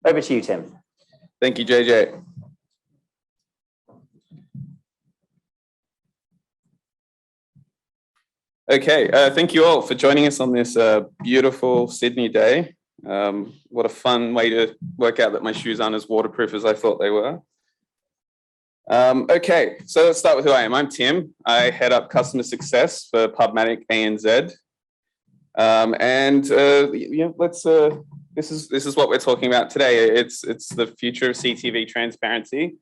Over to you, Tim. Thank you, JJ. Okay, thank you all for joining us on this beautiful Sydney day. What a fun way to work out that my shoes aren't as waterproof as I thought they were. Okay, so let's start with who I am. I'm Tim. I head up customer success for Pubmatic ANZ. This is what we're talking about today. It's the future of CTV transparency,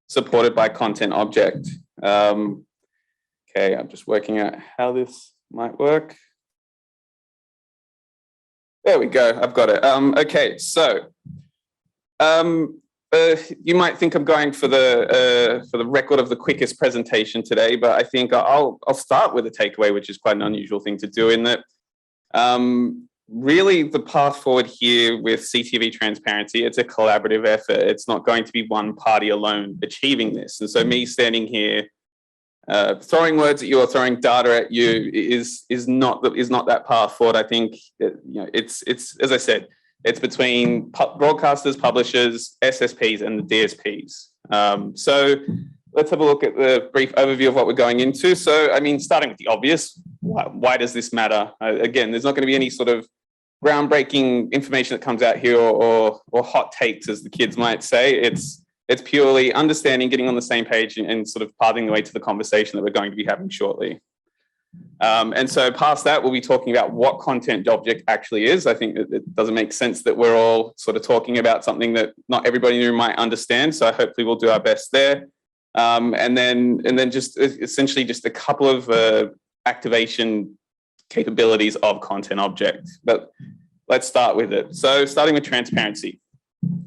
supported by content object. Okay, I'm just working out how this might work. There we go. I've got it. Okay, so you might think I'm going for the record of the quickest presentation today, but I think I'll start with a takeaway, which is quite an unusual thing to do, in that really the path forward here with CTV transparency, it's a collaborative effort. It's not going to be one party alone achieving this. And so me standing here throwing words at you or throwing data at you is not that path forward. I think it's as I said, it's between broadcasters, publishers, SSPs, and the DSPs. So let's have a look at the brief overview of what we're going into. So, I mean, starting with the obvious, why does this matter? Again, there's not going to be any sort of groundbreaking information that comes out here or hot takes, as the kids might say. It's purely understanding, getting on the same page, and sort of pathing the way to the conversation that we're going to be having shortly. And so past that, we'll be talking about what content object actually is. I think it doesn't make sense that we're all sort of talking about something that not everybody in the room might understand. So hopefully we'll do our best there. And then just essentially just a couple of activation capabilities of content object. But let's start with it. So starting with transparency.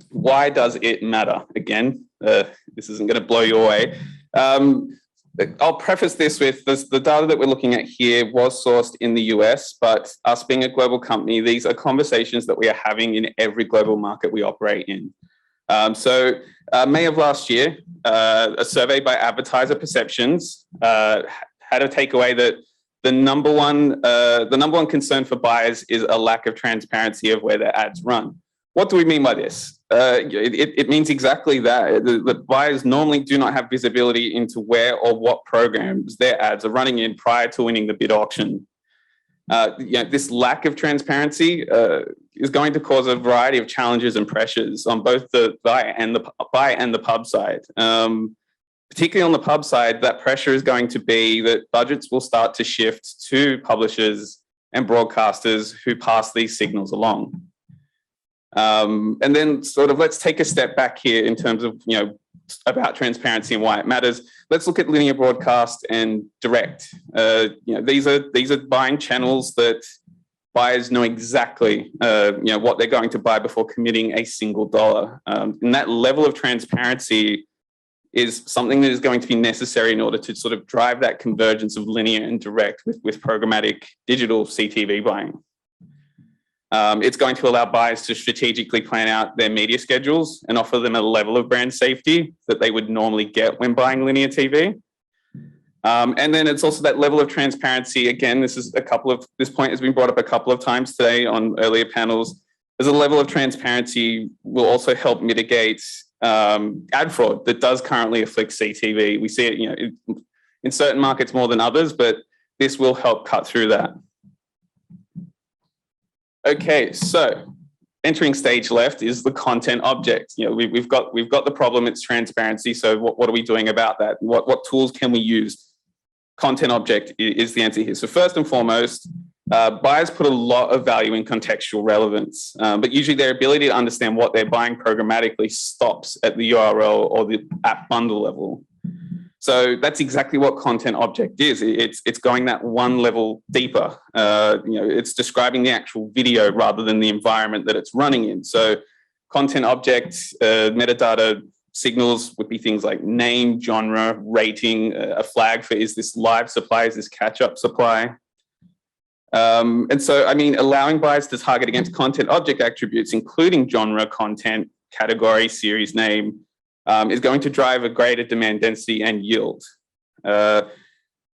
Why does it matter? Again, this isn't going to blow you away. I'll preface this with the data that we're looking at here was sourced in the US, but us being a global company, these are conversations that we are having in every global market we operate in. May of last year, a survey by Advertiser Perceptions had a takeaway that the number one concern for buyers is a lack of transparency of where their ads run. What do we mean by this? It means exactly that. The buyers normally do not have visibility into where or what programs their ads are running in prior to winning the bid auction. This lack of transparency is going to cause a variety of challenges and pressures on both the buy and the pub side. Particularly on the pub side, that pressure is going to be that budgets will start to shift to publishers and broadcasters who pass these signals along. And then sort of let's take a step back here in terms of, about transparency and why it matters. Let's look at linear broadcast and direct. These are buying channels that buyers know exactly, what they're going to buy before committing a single dollar. And that level of transparency is something that is going to be necessary in order to sort of drive that convergence of linear and direct with programmatic digital CTV buying. It's going to allow buyers to strategically plan out their media schedules and offer them a level of brand safety that they would normally get when buying linear TV. And then it's also that level of transparency. Again, this point has been brought up a couple of times today on earlier panels. There's a level of transparency will also help mitigate ad fraud that does currently afflict CTV. We see it, in certain markets more than others, but this will help cut through that. Okay, so entering stage left is the content object. We've got the problem, it's transparency. So what are we doing about that? What tools can we use? Content object is the answer here. So first and foremost, buyers put a lot of value in contextual relevance, but usually their ability to understand what they're buying programmatically stops at the URL or the app bundle level. So that's exactly what content object is. It's going that one level deeper. It's describing the actual video rather than the environment that it's running in. So content object metadata signals would be things like name, genre, rating, a flag for is this live supply, is this catch-up supply? And so, I mean, allowing buyers to target against content object attributes, including genre, content, category, series name, is going to drive a greater demand density and yield.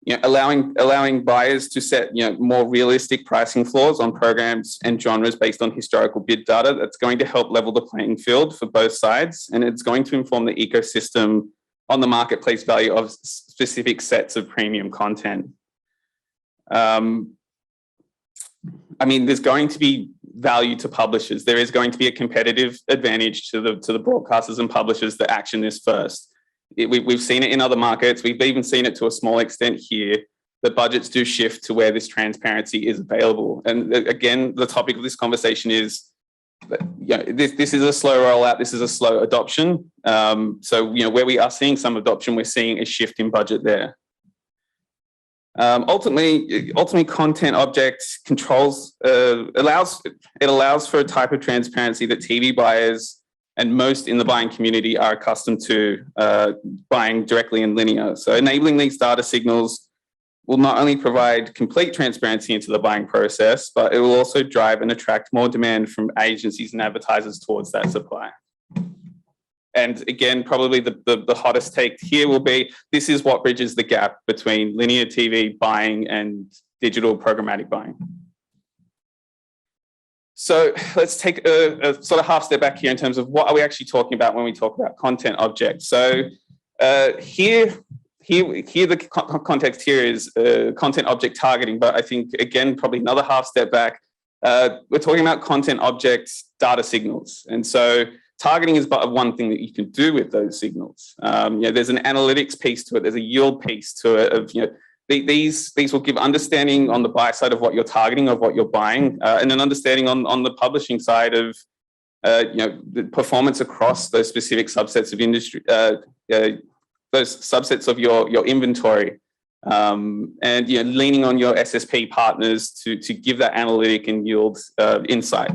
allowing buyers to set more realistic pricing floors on programs and genres based on historical bid data. That's going to help level the playing field for both sides, and it's going to inform the ecosystem on the marketplace value of specific sets of premium content. There's going to be value to publishers. There is going to be a competitive advantage to the broadcasters and publishers that action this first. We've seen it in other markets. We've even seen it to a small extent here. The budgets do shift to where this transparency is available. And again, the topic of this conversation is that, this is a slow rollout. This is a slow adoption. So where we are seeing some adoption, we're seeing a shift in budget there. Ultimately, content object controls allows for a type of transparency that TV buyers and most in the buying community are accustomed to buying directly in linear. So enabling these data signals will not only provide complete transparency into the buying process, but it will also drive and attract more demand from agencies and advertisers towards that supply. And again, probably the hottest take here will be, this is what bridges the gap between linear TV buying and digital programmatic buying. So let's take a sort of half step back here in terms of what are we actually talking about when we talk about content objects. So here the context here is content object targeting, but I think, again, probably another half step back, we're talking about content objects data signals. And so targeting is but one thing that you can do with those signals. There's an analytics piece to it. There's a yield piece to it of, these will give understanding on the buy side of what you're targeting, of what you're buying, and an understanding on the publishing side of, the performance across those specific subsets of industry, those subsets of your inventory, and leaning on your SSP partners to give that analytic and yield insight.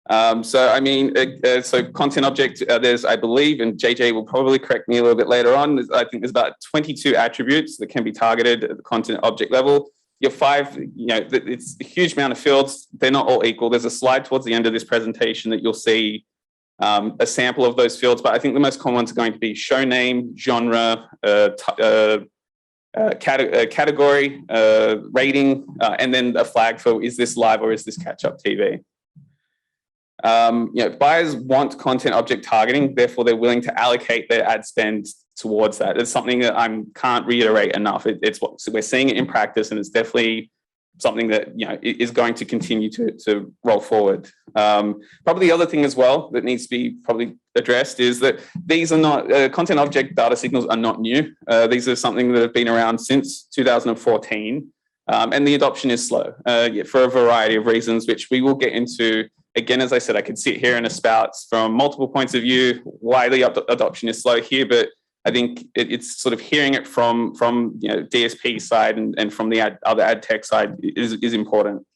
So content object, there's, I believe, and JJ will probably correct me a little bit later on, I think there's about 22 attributes that can be targeted at the content object level. Your 5, it's a huge amount of fields. They're not all equal. There's a slide towards the end of this presentation that you'll see a sample of those fields, but I think the most common ones are going to be show name, genre, category, rating, and then a flag for, is this live or is this catch-up TV? Buyers want content object targeting, therefore they're willing to allocate their ad spend towards that. It's something that I can't reiterate enough. It's what we're seeing it in practice, and it's definitely something that is going to continue to roll forward. Probably the other thing as well that needs to be probably addressed is that these are not content object data signals are not new. These are something that have been around since 2014, and the adoption is slow for a variety of reasons, which we will get into. Again, as I said, I could sit here and espout from multiple points of view why the adoption is slow here, but I think it's sort of hearing it from DSP side and from the other ad tech side is important.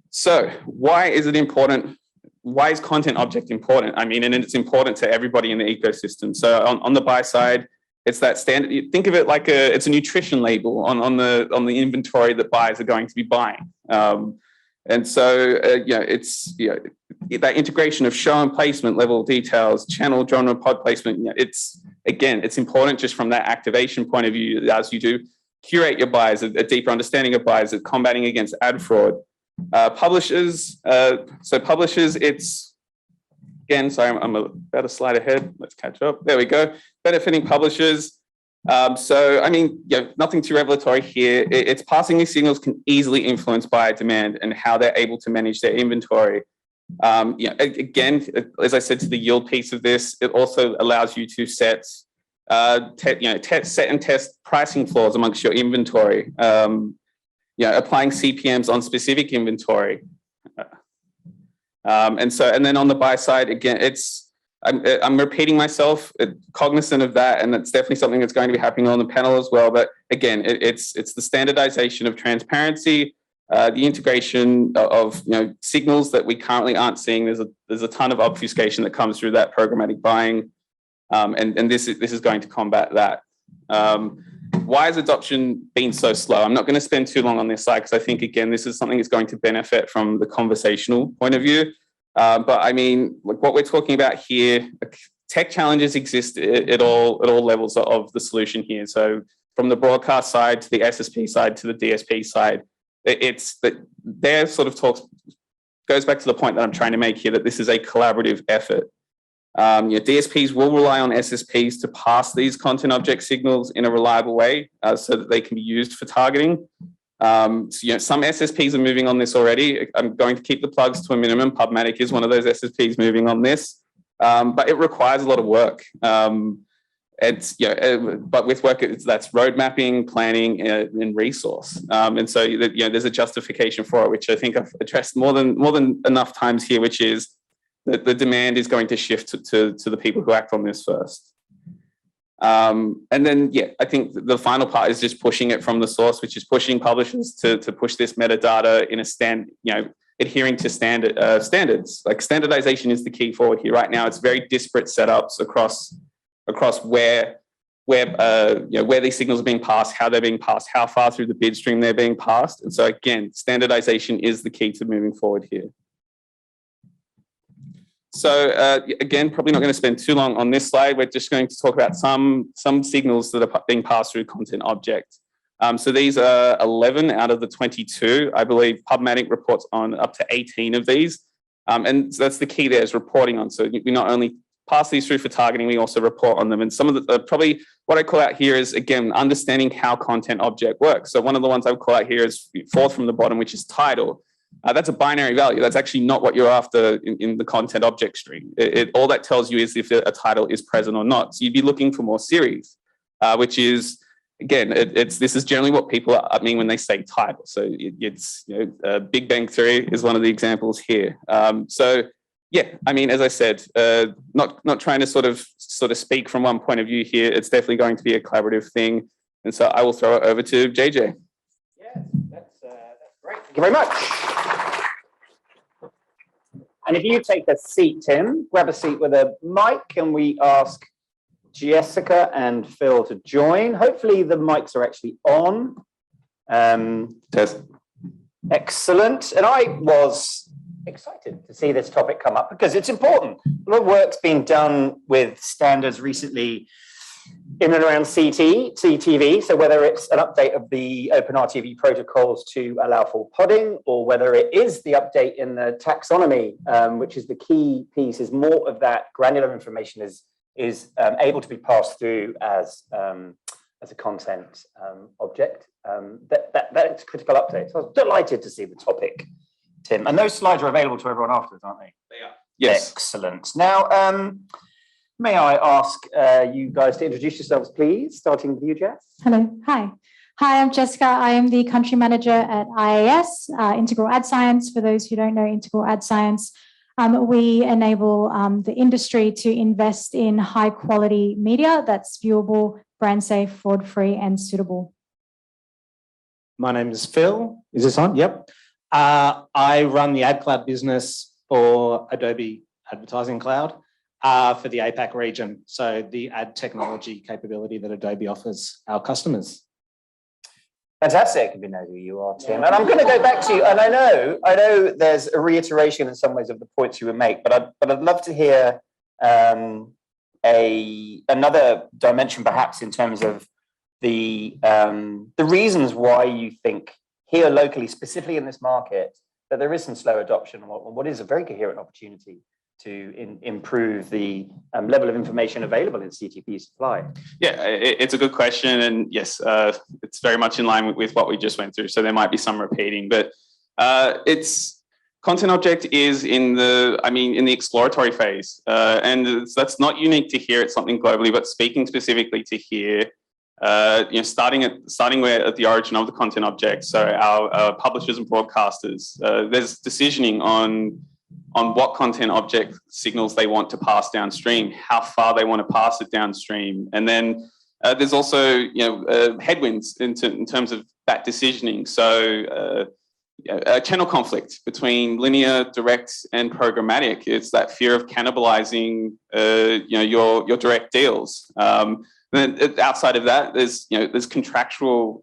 So why is it important? Why is content object important? And it's important to everybody in the ecosystem. So on the buy side, it's that standard. You think of it like it's a nutrition label on the inventory that buyers are going to be buying. And so, it's that integration of show and placement level details, channel, genre, pod placement. It's important just from that activation point of view, as you do curate your buyers, a deeper understanding of buyers, combating against ad fraud. Publishers, it's again. Sorry, I'm about a slide ahead. Let's catch up. There we go. Benefiting publishers. Nothing too revelatory here. It's passing these signals can easily influence buyer demand and how they're able to manage their inventory. Again, as I said to the yield piece of this, it also allows you to set, set and test pricing floors amongst your inventory. Applying CPMs on specific inventory. And then on the buy side, again, I'm repeating myself, cognizant of that, and that's definitely something that's going to be happening on the panel as well. But again, it's the standardization of transparency, the integration of signals that we currently aren't seeing. There's a ton of obfuscation that comes through that programmatic buying, and this is going to combat that. Why has adoption been so slow? I'm not going to spend too long on this slide because I think again this is something that's going to benefit from the conversational point of view. But what we're talking about here, tech challenges exist at all levels of the solution here. So from the broadcast side to the SSP side to the DSP side. It's that their sort of talks goes back to the point that I'm trying to make here, that this is a collaborative effort. DSPs will rely on SSPs to pass these content object signals in a reliable way so that they can be used for targeting. Some SSPs are moving on this already. I'm going to keep the plugs to a minimum. Pubmatic is one of those SSPs moving on this, but it requires a lot of work. But with work, that's road mapping, planning, and resource. And so there's a justification for it, which I think I've addressed more than enough times here, which is that the demand is going to shift to the people who act on this first. And then, I think the final part is just pushing it from the source, which is pushing publishers to push this metadata in a adhering to standards. Like standardization is the key forward here. Right now, it's very disparate setups across where these signals are being passed, how they're being passed, how far through the bid stream they're being passed. And so again, standardization is the key to moving forward here. So again, probably not going to spend too long on this slide. We're just going to talk about some signals that are being passed through content object. So these are 11 out of the 22. I believe Pubmatic reports on up to 18 of these. And so that's the key there, is reporting on. So we not only pass these through for targeting, we also report on them. And some of the, probably what I call out here is, again, understanding how content object works. So one of the ones I would call out here is fourth from the bottom, which is title. That's a binary value. That's actually not what you're after in the content object stream. All that tells you is if a title is present or not. So you'd be looking for more series, which is, again, this is generally what people mean when they say title. So it's Big Bang Theory is one of the examples here. I mean, as I said, not trying to sort of speak from one point of view here. It's definitely going to be a collaborative thing, and so I will throw it over to JJ. Yes, that's great. Thank you very much. And if you take a seat, Tim, grab a seat with a mic, and we ask Jessica and Phil to join. Hopefully, the mics are actually on. Test. Excellent. And I was excited to see this topic come up because it's important. A lot of work's been done with standards recently in and around CTV. So whether it's an update of the OpenRTV protocols to allow for podding, or whether it is the update in the taxonomy, which is the key piece, is more of that granular information is able to be passed through as a content object. That's a critical update. So I was delighted to see the topic, Tim. And those slides are available to everyone afterwards, aren't they? They are. Yes. Excellent. Now, may I ask you guys to introduce yourselves, please, starting with you, Jess? Hello. Hi, I'm Jessica. I am the country manager at IAS, Integral Ad Science. For those who don't know Integral Ad Science, we enable the industry to invest in high quality media that's viewable, brand safe, fraud free, and suitable. My name is Phil. Is this on? Yep. I run the Ad Cloud business for Adobe Advertising Cloud for the APAC region. So the ad technology capability that Adobe offers our customers. Fantastic, if you know who you are, Tim. And I'm going to go back to you. And I know there's a reiteration in some ways of the points you would make, but I'd love to hear another dimension, perhaps, in terms of the reasons why you think here locally, specifically in this market, that there is some slow adoption on what is a very coherent opportunity to improve the level of information available in CTV supply? Yeah, it's a good question. And yes, it's very much in line with what we just went through. So there might be some repeating, but it's content object is in the exploratory phase. And that's not unique to here. It's something globally, but speaking specifically to here, starting where at the origin of the content object. So our publishers and broadcasters, there's decisioning on what content object signals they want to pass downstream, how far they want to pass it downstream. And then there's also, headwinds in terms of that decisioning. So a channel conflict between linear, direct, and programmatic. It's that fear of cannibalizing, your direct deals. Then outside of that, there's contractual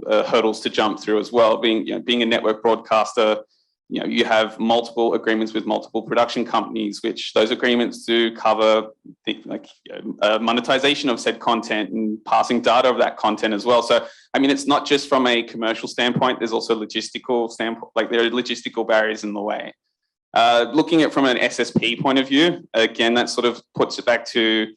hurdles to jump through as well. Being a network broadcaster, you have multiple agreements with multiple production companies, which those agreements do cover monetization of said content and passing data of that content as well. So, I mean, it's not just from a commercial standpoint, there's also logistical standpoint, like there are logistical barriers in the way. Looking at it from an SSP point of view, again, that sort of puts it back to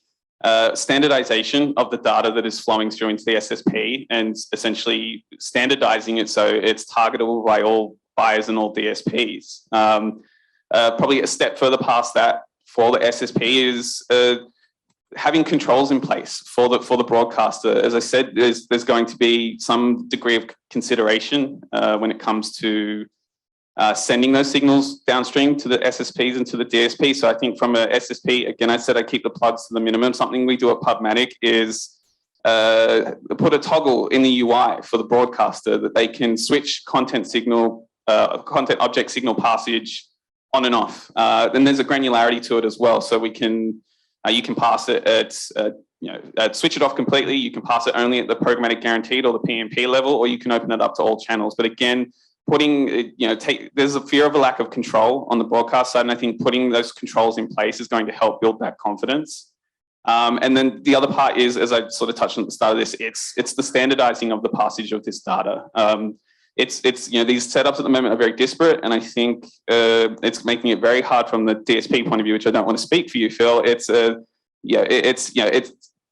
standardization of the data that is flowing through into the SSP and essentially standardizing it so it's targetable by all buyers and all DSPs. Probably a step further past that for the SSP is having controls in place for the broadcaster. As I said, there's going to be some degree of consideration when it comes to sending those signals downstream to the SSPs and to the DSP. So I think from a SSP, again, I said I keep the plugs to the minimum. Something we do at Pubmatic is put a toggle in the UI for the broadcaster that they can switch content object signal passage on and off. Then there's a granularity to it as well. So we can, you can pass it at, switch it off completely. You can pass it only at the programmatic guaranteed or the PMP level, or you can open it up to all channels. But again, there's a fear of a lack of control on the broadcast side. And I think putting those controls in place is going to help build that confidence. And then the other part is, as I sort of touched on at the start of this, it's the standardizing of the passage of this data. These setups at the moment are very disparate, and I think it's making it very hard from the DSP point of view, which I don't want to speak for you, Phil.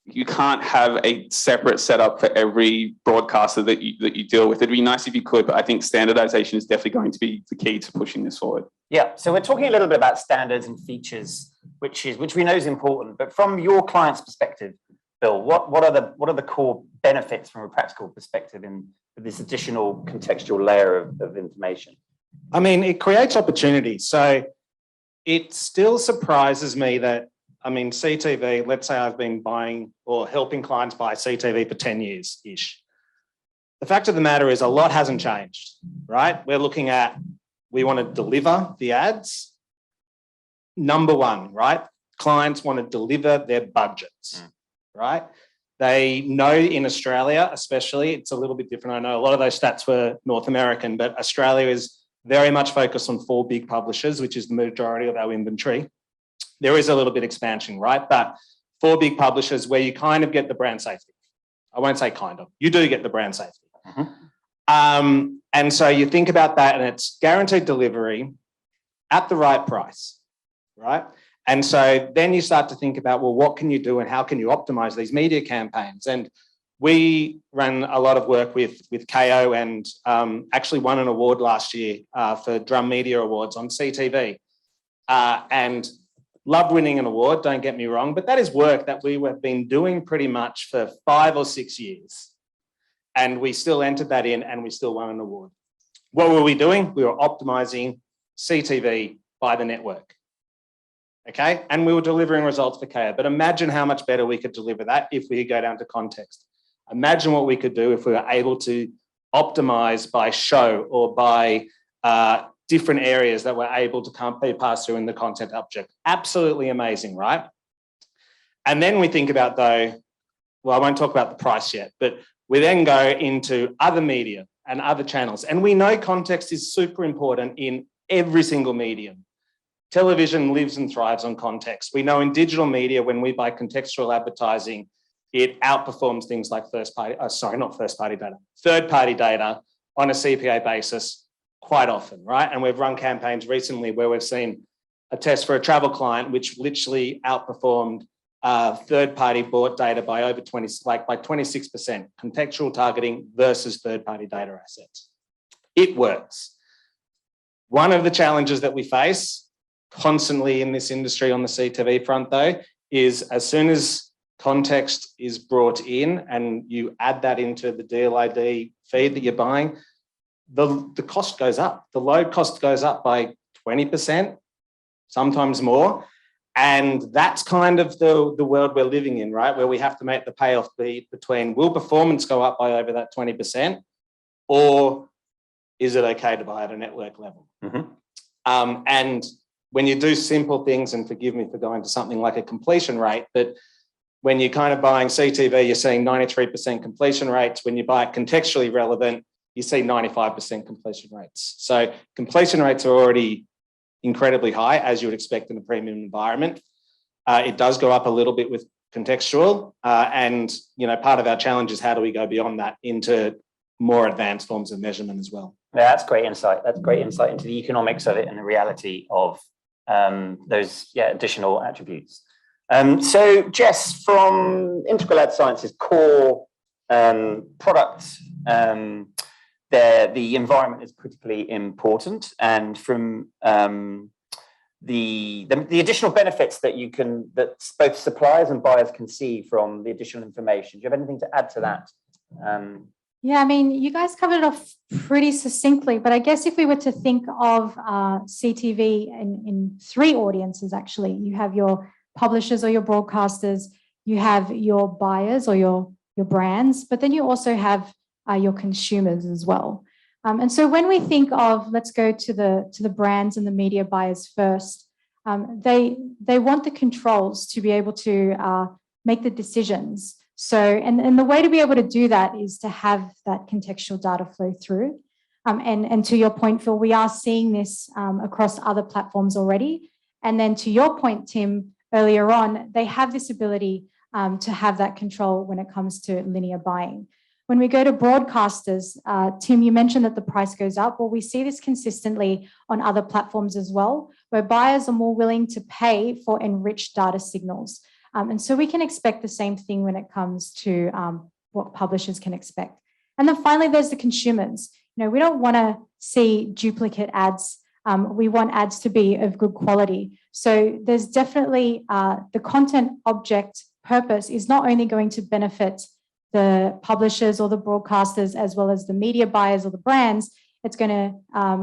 You can't have a separate setup for every broadcaster that you deal with. It'd be nice if you could, but I think standardization is definitely going to be the key to pushing this forward. Yeah, so we're talking a little bit about standards and features, which we know is important. But from your client's perspective, Bill, what are the core benefits from a practical perspective in this additional contextual layer of information? I mean, it creates opportunities. So it still surprises me that, I mean, CTV, let's say I've been buying or helping clients buy CTV for 10 years-ish. The fact of the matter is a lot hasn't changed, right? We're looking at, we want to deliver the ads. Number one, right? Clients want to deliver their budgets, right? They know in Australia, especially, it's a little bit different. I know a lot of those stats were North American, but Australia is very much focused on 4 big publishers, which is the majority of our inventory. There is a little bit expansion, right? But 4 big publishers where you kind of get the brand safety. I won't say kind of, you do get the brand safety. And so you think about that and it's guaranteed delivery at the right price, right? And so then you start to think about, well, what can you do and how can you optimize these media campaigns? And we ran a lot of work with KO and actually won an award last year for Drum Media Awards on CTV. And love winning an award, don't get me wrong, but that is work that we have been doing pretty much for 5 or 6 years. And we still entered that in and we still won an award. What were we doing? We were optimizing CTV by the network. Okay, and we were delivering results for KO. But imagine how much better we could deliver that if we go down to context. Imagine what we could do if we were able to optimize by show or by different areas that were able to be passed through in the content object. Absolutely amazing, right? And then we think about though, well, I won't talk about the price yet, but we then go into other media and other channels. And we know context is super important in every single medium. Television lives and thrives on context. We know in digital media, when we buy contextual advertising, it outperforms things like third-party data on a CPA basis quite often, right? And we've run campaigns recently where we've seen a test for a travel client, which literally outperformed third-party bought data by over 26%, contextual targeting versus third-party data assets. It works. One of the challenges that we face constantly in this industry on the CTV front though, is as soon as context is brought in and you add that into the DLID feed that you're buying, the cost goes up. The load cost goes up by 20%, sometimes more. And that's kind of the world we're living in, right? Where we have to make the payoff be between will performance go up by over that 20% or is it okay to buy at a network level? And when you do simple things, and forgive me for going to something like a completion rate, but when you're kind of buying CTV, you're seeing 93% completion rates. When you buy it contextually relevant, you see 95% completion rates. So completion rates are already incredibly high, as you would expect in a premium environment. It does go up a little bit with contextual, and part of our challenge is how do we go beyond that into more advanced forms of measurement as well. Yeah, that's great insight. That's great insight into the economics of it and the reality of those additional attributes. So Jess, from Integral Ad Science's core product, the environment is critically important, and from the additional benefits that both suppliers and buyers can see from the additional information. Do you have anything to add to that? Yeah, I mean, you guys covered it off pretty succinctly, but I guess if we were to think of CTV in three audiences, actually, you have your publishers or your broadcasters, you have your buyers or your brands, but then you also have your consumers as well. And so when we think of, let's go to the brands and the media buyers first, they want the controls to be able to make the decisions. So, and the way to be able to do that is to have that contextual data flow through. And to your point, Phil, we are seeing this across other platforms already. And then to your point, Tim, earlier on, they have this ability to have that control when it comes to linear buying. When we go to broadcasters, Tim, you mentioned that the price goes up. Well, we see this consistently on other platforms as well, where buyers are more willing to pay for enriched data signals. And so we can expect the same thing when it comes to what publishers can expect. And then finally, there's the consumers. We don't want to see duplicate ads. We want ads to be of good quality. So there's definitely the content object purpose is not only going to benefit the publishers or the broadcasters as well as the media buyers or the brands, it's going to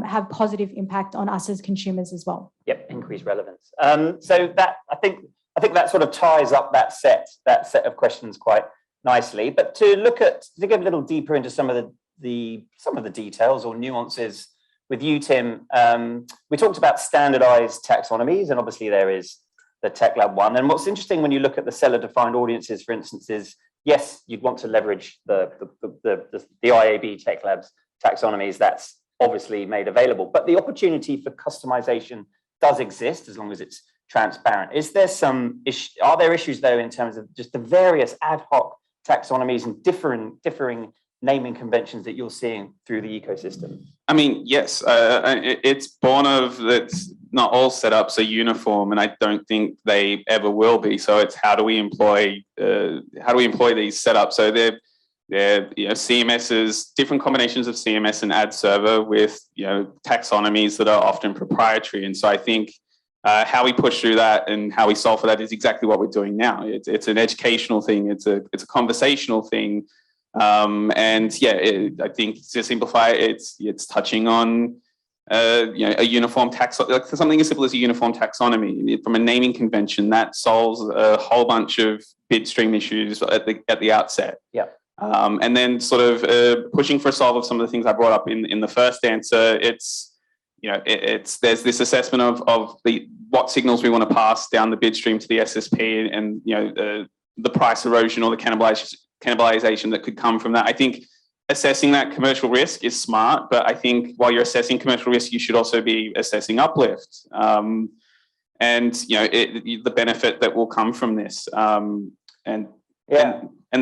have positive impact on us as consumers as well. Yep, increased relevance. So that I think that sort of ties up that set of questions quite nicely. But to go a little deeper into some of the details or nuances with you, Tim, we talked about standardized taxonomies, and obviously there is the Tech Lab one. And what's interesting when you look at the seller-defined audiences, for instance, is yes, you'd want to leverage the IAB Tech Lab's taxonomies. That's obviously made available, but the opportunity for customization does exist as long as it's transparent. Are there issues though in terms of just the various ad hoc taxonomies and differing naming conventions that you're seeing through the ecosystem? I mean, yes, it's born of that's not all setups are uniform, and I don't think they ever will be. So it's how do we employ these setups? So they're CMSs, different combinations of CMS and ad server with taxonomies that are often proprietary. And so I think how we push through that and how we solve for that is exactly what we're doing now. It's an educational thing. It's a conversational thing. I think to simplify it's touching on a uniform like something as simple as a uniform taxonomy from a naming convention that solves a whole bunch of bid stream issues at the outset. Yeah. And then sort of pushing for a solve of some of the things I brought up in the first answer. There's this assessment of what signals we want to pass down the bid stream to the SSP, and the price erosion or the cannibalization that could come from that. I think assessing that commercial risk is smart, but I think while you're assessing commercial risk, you should also be assessing uplift and the benefit that will come from this. And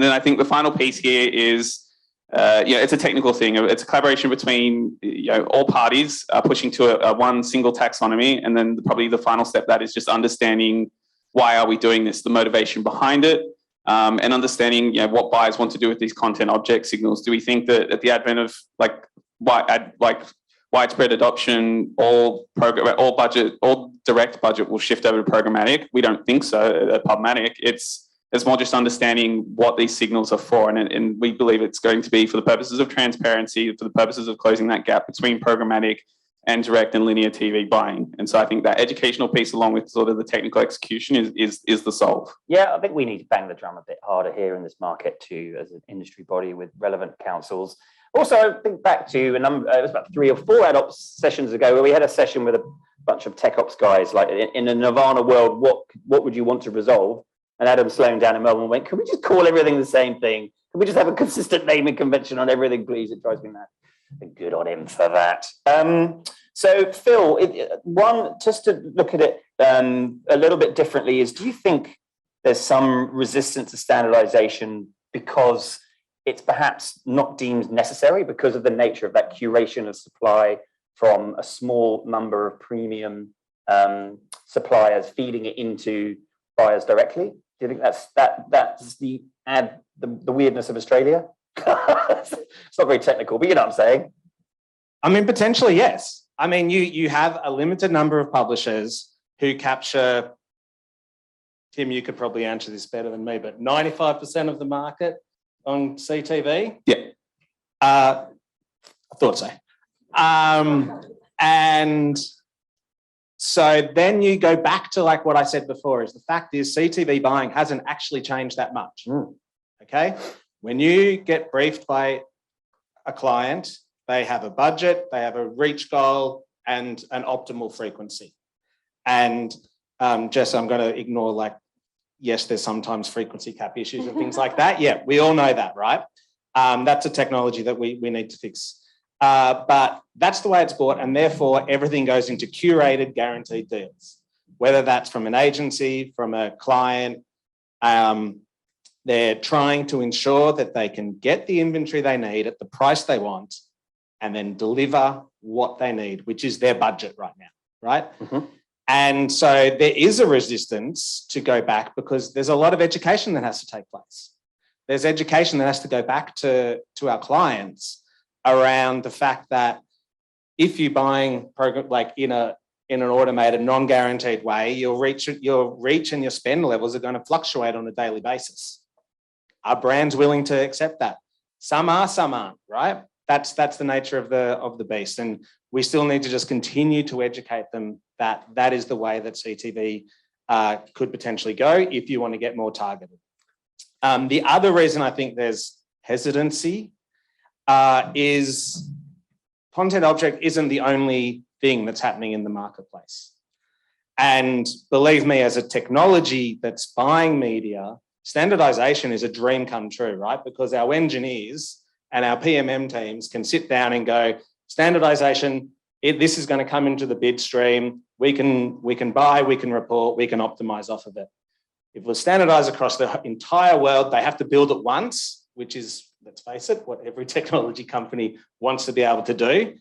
then I think the final piece here is. It's a technical thing. It's a collaboration between all parties pushing to a one single taxonomy, and then probably the final step that is just understanding why are we doing this, the motivation behind it, and understanding what buyers want to do with these content object signals. Do we think that at the advent of widespread adoption, all direct budget will shift over to programmatic? We don't think so at Pubmatic. It's more just understanding what these signals are for. And we believe it's going to be for the purposes of transparency, for the purposes of closing that gap between programmatic and direct and linear TV buying. And so I think that educational piece, along with sort of the technical execution, is the solve. Yeah, I think we need to bang the drum a bit harder here in this market too, as an industry body with relevant councils. Also, I think back to it was about 3 or 4 ad ops sessions ago where we had a session with a bunch of tech ops guys, like in a Nirvana world, what would you want to resolve? And Adam Sloan down in Melbourne went, can we just call everything the same thing? Can we just have a consistent naming convention on everything, please? It drives me mad. Good on him for that. So Phil, just to look at it a little bit differently is, do you think there's some resistance to standardization because it's perhaps not deemed necessary because of the nature of that curation of supply from a small number of premium suppliers feeding it into buyers directly? Do you think that's the weirdness of Australia? It's not very technical, but you know what I'm saying. I mean, potentially, yes. I mean, you have a limited number of publishers who capture, Tim, you could probably answer this better than me, but 95% of the market on CTV? Yeah. I thought so. And so then you go back to like what I said before, is the fact is CTV buying hasn't actually changed that much. Okay. When you get briefed by a client, they have a budget, they have a reach goal and an optimal frequency. And Jess, I'm going to ignore like, yes, there's sometimes frequency cap issues and things like that. Yeah, we all know that, right? That's a technology that we need to fix. But that's the way it's bought, and therefore everything goes into curated guaranteed deals, whether that's from an agency, from a client. They're trying to ensure that they can get the inventory they need at the price they want and then deliver what they need, which is their budget right now, right? Mm-hmm. And so there is a resistance to go back because there's a lot of education that has to take place. There's education that has to go back to our clients around the fact that if you're buying program like in an automated, non-guaranteed way, your reach and your spend levels are going to fluctuate on a daily basis. Are brands willing to accept that? Some are, some aren't, right? That's the nature of the beast, and we still need to just continue to educate them that that is the way that CTV could potentially go if you want to get more targeted. The other reason I think there's hesitancy is content object isn't the only thing that's happening in the marketplace. And believe me, as a technology that's buying media, standardization is a dream come true, right? Because our engineers and our PMM teams can sit down and go, standardization, this is going to come into the bid stream. We can buy, we can report, we can optimize off of it. If we're standardized across the entire world, they have to build it once, which is, let's face it, what every technology company wants to be able to do.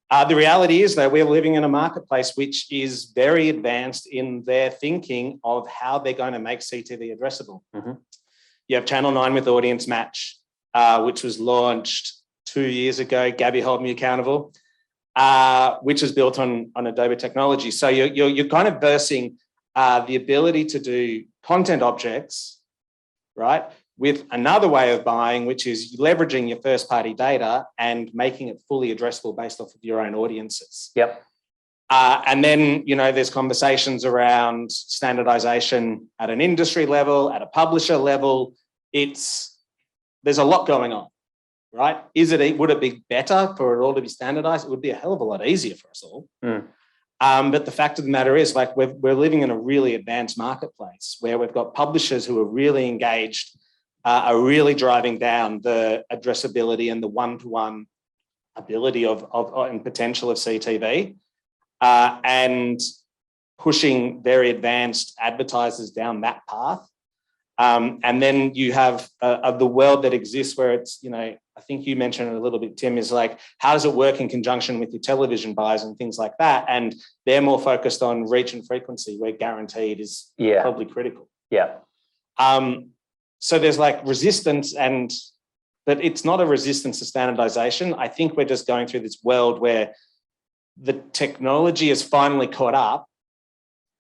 The reality is that we're living in a marketplace which is very advanced in their thinking of how they're going to make CTV addressable. Mm-hmm. You have Channel 9 with Audience Match, which was launched 2 years ago. Gabby, hold me accountable, which is built on Adobe technology. So you're kind of versing the ability to do content objects, right, with another way of buying, which is leveraging your first-party data and making it fully addressable based off of your own audiences. Yep. And then, there's conversations around standardization at an industry level, at a publisher level. There's a lot going on, right? Would it be better for it all to be standardized? It would be a hell of a lot easier for us all. But the fact of the matter is, like, we're living in a really advanced marketplace where we've got publishers who are really engaged, are really driving down the addressability and the one-to-one ability and potential of CTV, and pushing very advanced advertisers down that path. And then you have the world that exists where it's, I think you mentioned it a little bit, Tim, is like, how does it work in conjunction with your television buys and things like that? And they're more focused on reach and frequency, where guaranteed is probably critical. Yeah. So there's like resistance, but it's not a resistance to standardization. I think we're just going through this world where the technology has finally caught up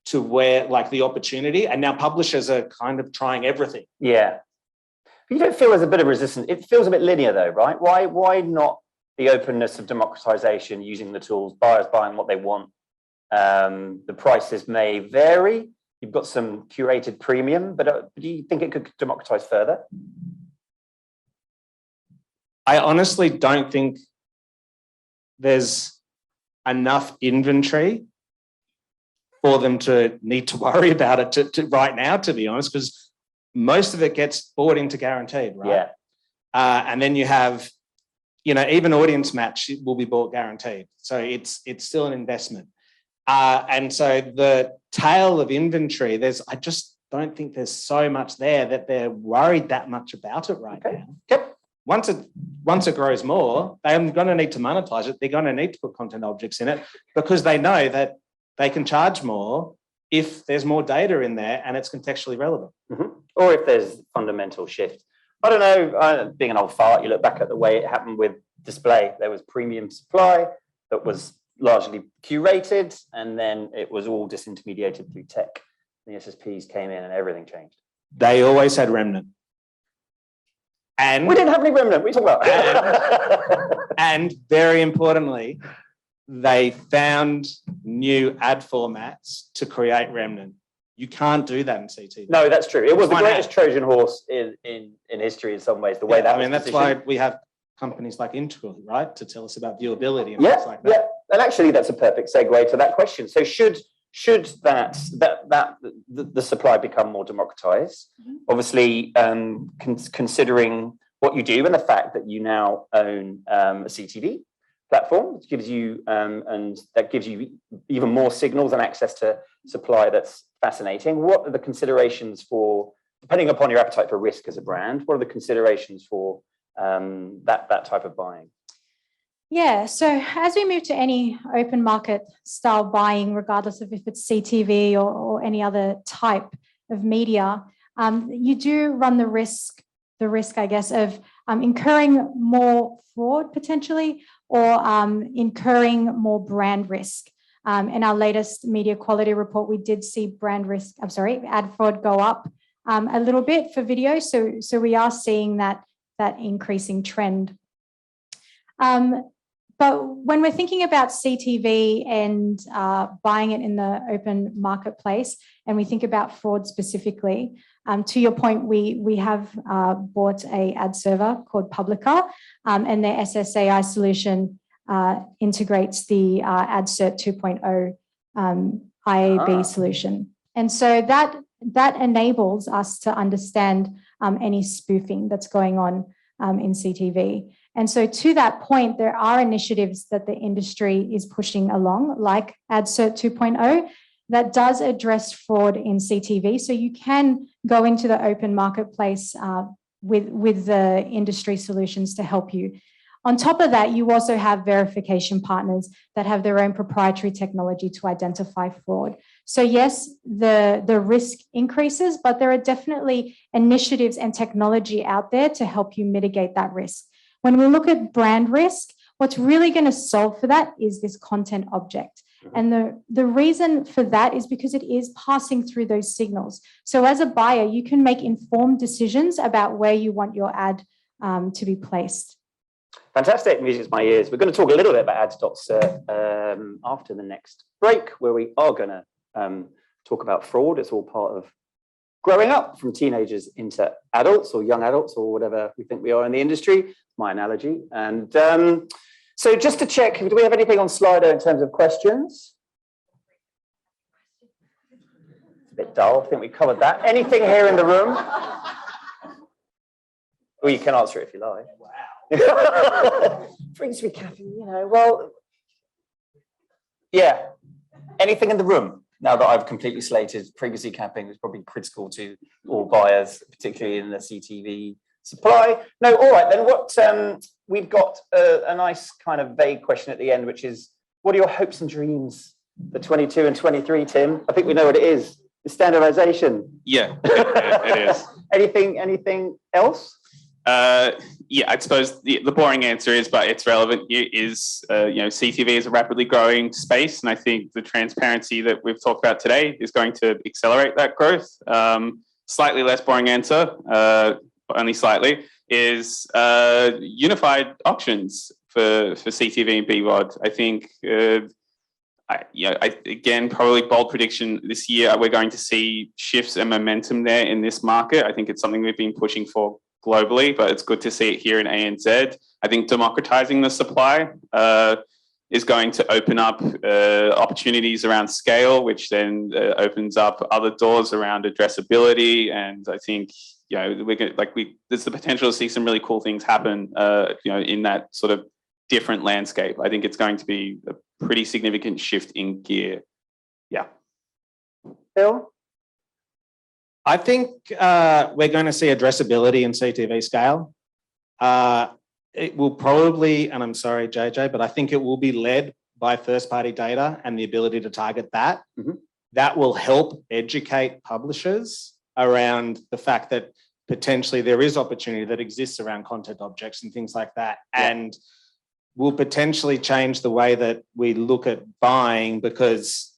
to where, like, the opportunity, and now publishers are kind of trying everything. Yeah. You don't feel there's a bit of resistance. It feels a bit linear though, right? Why not the openness of democratization, using the tools, buyers buying what they want? The prices may vary. You've got some curated premium, but do you think it could democratize further? I honestly don't think there's enough inventory for them to need to worry about it to right now, to be honest, because most of it gets bought into guaranteed, right? Yeah. And then you have, even audience match will be bought guaranteed. So it's still an investment. And so the tail of inventory, I just don't think there's so much there that they're worried that much about it right now. Yep. Once it grows more, they're going to need to monetize it. They're going to need to put content objects in it because they know that they can charge more if there's more data in there and it's contextually relevant. Mm-hmm. Or if there's fundamental shift. I don't know, being an old fart, you look back at the way it happened with display. There was premium supply that was largely curated, and then it was all disintermediated through tech. The SSPs came in and everything changed. They always had remnant. And we didn't have any remnant. We talk about. And very importantly, they found new ad formats to create remnant. You can't do that in CTV. No, that's true. It was the greatest Trojan horse in history in some ways. The way that that's why we have companies like Integral, right, to tell us about viewability and things like that. Yeah, and actually, that's a perfect segue to that question. So, should the supply become more democratized? Mm-hmm. Obviously, considering what you do and the fact that you now own a CTV platform, which gives you and that gives you even more signals and access to supply. That's fascinating. What are the considerations for, depending upon your appetite for risk as a brand, what are the considerations for that type of buying? Yeah, so as we move to any open market style buying, regardless of if it's CTV or any other type of media, you do run the risk, I guess, of incurring more fraud potentially, or incurring more brand risk. In our latest media quality report, we did see ad fraud go up a little bit for video. So we are seeing that increasing trend. But when we're thinking about CTV and buying it in the open marketplace, and we think about fraud specifically, to your point, we have bought a ad server called Publica, and their SSAI solution integrates the AdCert 2.0 IAB solution. And so that enables us to understand any spoofing that's going on in CTV. And so to that point, there are initiatives that the industry is pushing along, like AdCert 2.0, that does address fraud in CTV. So you can go into the open marketplace with the industry solutions to help you. On top of that, you also have verification partners that have their own proprietary technology to identify fraud. So yes, the risk increases, but there are definitely initiatives and technology out there to help you mitigate that risk. When we look at brand risk, what's really going to solve for that is this content object. And the reason for that is because it is passing through those signals. So as a buyer, you can make informed decisions about where you want your ad to be placed. Fantastic. Music to my ears. We're going to talk a little bit about ads.cert after the next break, where we are going to talk about fraud. It's all part of growing up from teenagers into adults or young adults or whatever we think we are in the industry. My analogy. And so just to check, do we have anything on Slido in terms of questions? It's a bit dull. I think we covered that. Anything here in the room? Well, you can answer it if you like. Wow. Brings me, well, yeah. Anything in the room? Now that I've completely slated previously, capping is probably critical to all buyers, particularly in the CTV supply. No, all right, then what we've got a nice kind of vague question at the end, which is, what are your hopes and dreams for 22 and 23, Tim? I think we know what it is. The standardization. Yeah, it is. Anything else? Yeah, I suppose the boring answer is, but it's relevant here, is CTV is a rapidly growing space, and I think the transparency that we've talked about today is going to accelerate that growth. Slightly less boring answer, only slightly, is unified auctions for CTV and BVOD. I think, again, probably bold prediction this year, we're going to see shifts and momentum there in this market. I think it's something we've been pushing for globally, but it's good to see it here in ANZ. I think democratizing the supply is going to open up opportunities around scale, which then opens up other doors around addressability. And I think, you know, there's the potential to see some really cool things happen, you know, in that sort of different landscape. I think it's going to be a pretty significant shift in gear. Yeah. Phil? I think we're going to see addressability in CTV scale. It will probably, and I'm sorry, JJ, but I think it will be led by first-party data and the ability to target that. That will help educate publishers around the fact that potentially there is opportunity that exists around content objects and things like that, and will potentially change the way that we look at buying, because,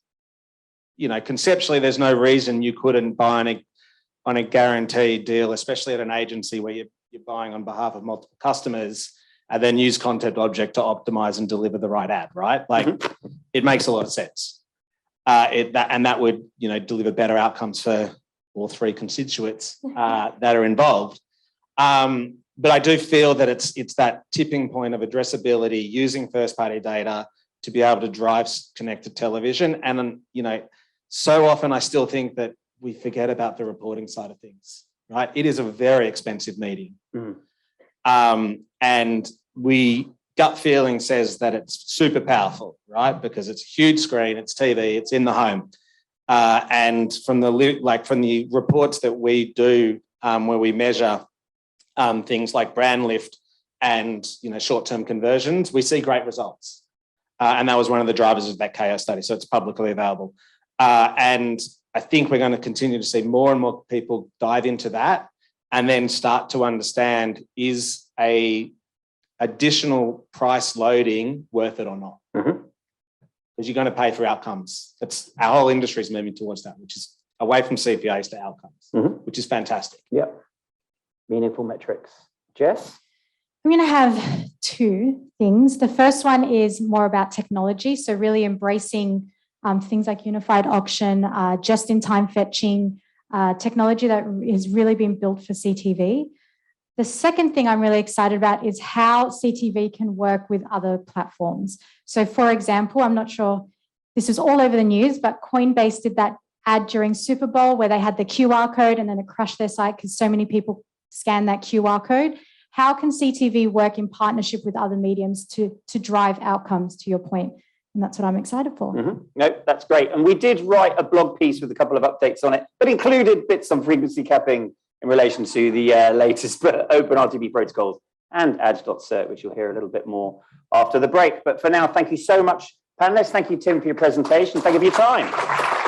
you know, conceptually there's no reason you couldn't buy on a guaranteed deal, especially at an agency where you're buying on behalf of multiple customers, and then use content object to optimize and deliver the right ad, right? Like, it makes a lot of sense. That would, you know, deliver better outcomes for all three constituents that are involved. But I do feel that it's that tipping point of addressability, using first-party data to be able to drive connected television. And then, you know, so often I still think that we forget about the reporting side of things, right? It is a very expensive medium. And gut feeling says that it's super powerful, right? Because it's a huge screen, it's TV, it's in the home. And from the reports that we do, where we measure things like brand lift and, you know, short-term conversions, we see great results. And that was one of the drivers of that KO study. So it's publicly available. And I think we're going to continue to see more and more people dive into that, and then start to understand, is a additional price loading worth it or not? Because you're going to pay for outcomes. That's our whole industry is moving towards that, which is away from CPAs to outcomes, which is fantastic. Yep. Meaningful metrics. Jess? I'm going to have two things. The first one is more about technology. So really embracing things like unified auction, just-in-time fetching, technology that has really been built for CTV. The second thing I'm really excited about is how CTV can work with other platforms. So for example, I'm not sure, this is all over the news, but Coinbase did that ad during Super Bowl where they had the QR code and then it crashed their site because so many people scanned that QR code. How can CTV work in partnership with other mediums to drive outcomes, to your point? And that's what I'm excited for. No, that's great. And we did write a blog piece with a couple of updates on it, but included bits on frequency capping in relation to the latest open RTB protocols and ads.cert, which you'll hear a little bit more after the break. But for now, thank you so much, panelists. Thank you, Tim, for your presentation. Thank you for your time.